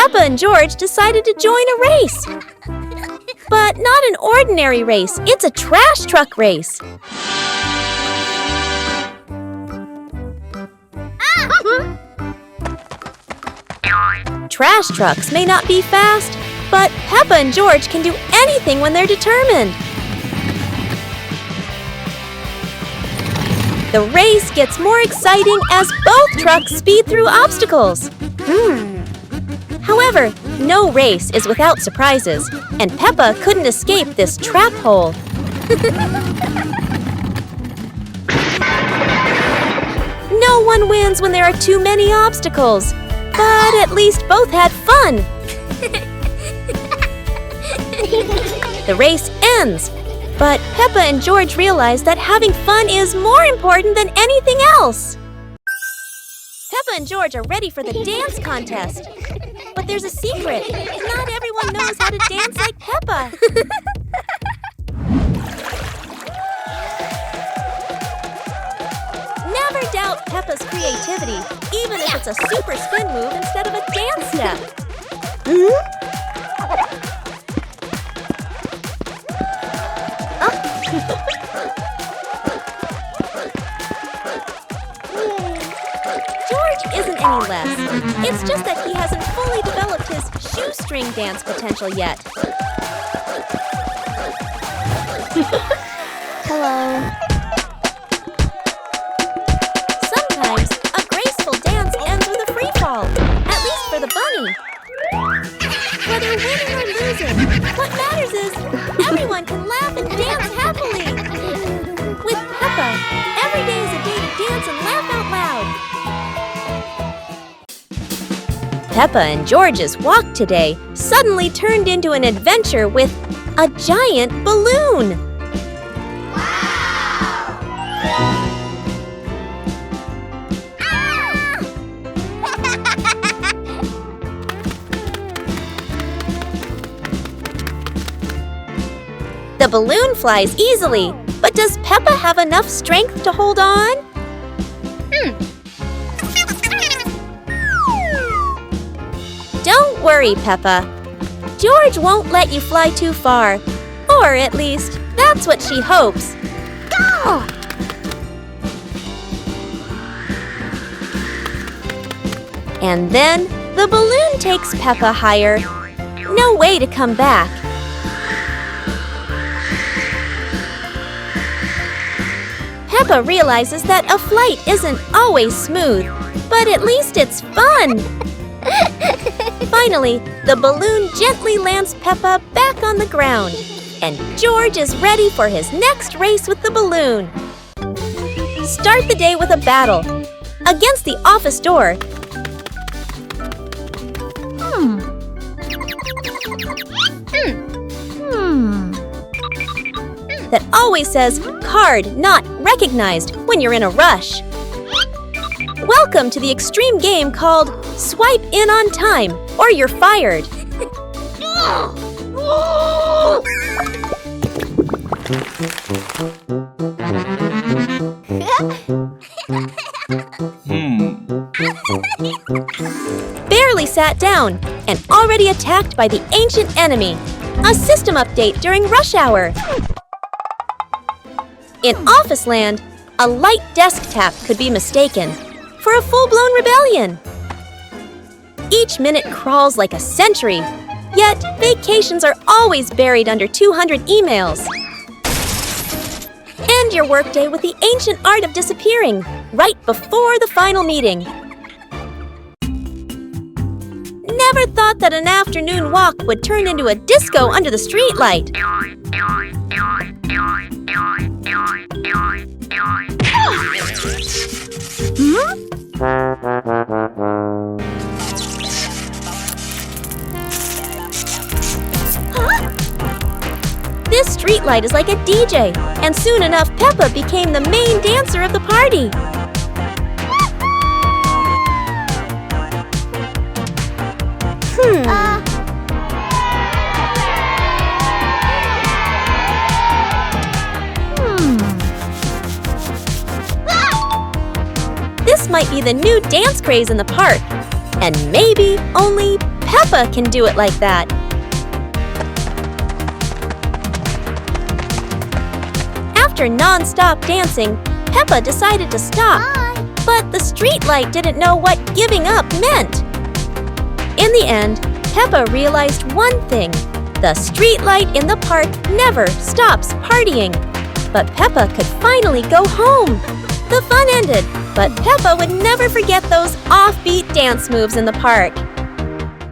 Peppa and George decided to join a race. But not an ordinary race, it's a trash truck race. Trash trucks may not be fast, but Peppa and George can do anything when they're determined. The race gets more exciting as both trucks speed through obstacles. However, no race is without surprises, and Peppa couldn't escape this trap hole. No one wins when there are too many obstacles, but at least both had fun. The race ends, but Peppa and George realize that having fun is more important than anything else. Peppa and George are ready for the dance contest. But there's a secret. Not everyone knows how to dance like Peppa. Never doubt Peppa's creativity, even if it's a super spin move instead of a dance step. George isn't any less. It's just that he hasn't fully developed his shoestring dance potential yet. Hello. Sometimes a graceful dance ends with a free fall, at least for the bunny. Whether winning or losing, what matters is everyone can laugh and dance happily. With Peppa, every day is a day to dance and laugh out loud. Peppa and George's walk today suddenly turned into an adventure with a giant balloon. The balloon flies easily, but does Peppa have enough strength to hold on? Don't worry, Peppa. George won't let you fly too far. Or at least, that's what she hopes. Go! And then, the balloon takes Peppa higher. No way to come back. Peppa realizes that a flight isn't always smooth, but at least it's fun. Finally, the balloon gently lands Peppa back on the ground, and George is ready for his next race with the balloon. Start the day with a battle. Against the office door, that always says card not recognized when you're in a rush. Welcome to the extreme game called Swipe In on Time or You're Fired. Barely sat down and already attacked by the ancient enemy. A system update during rush hour. In Office Land, a light desk tap could be mistaken for a full-blown rebellion. Each minute crawls like a century, yet vacations are always buried under 200 emails. End your workday with the ancient art of disappearing right before the final meeting. Never thought that an afternoon walk would turn into a disco under the streetlight. This streetlight is like a DJ, and soon enough Peppa became the main dancer of the party. This might be the new dance craze in the park, and maybe, only Peppa can do it like that. After non-stop dancing, Peppa decided to stop. But the street light didn't know what giving up meant. In the end, Peppa realized one thing. The street light in the park never stops partying. But Peppa could finally go home. The fun ended, but Peppa would never forget those offbeat dance moves in the park.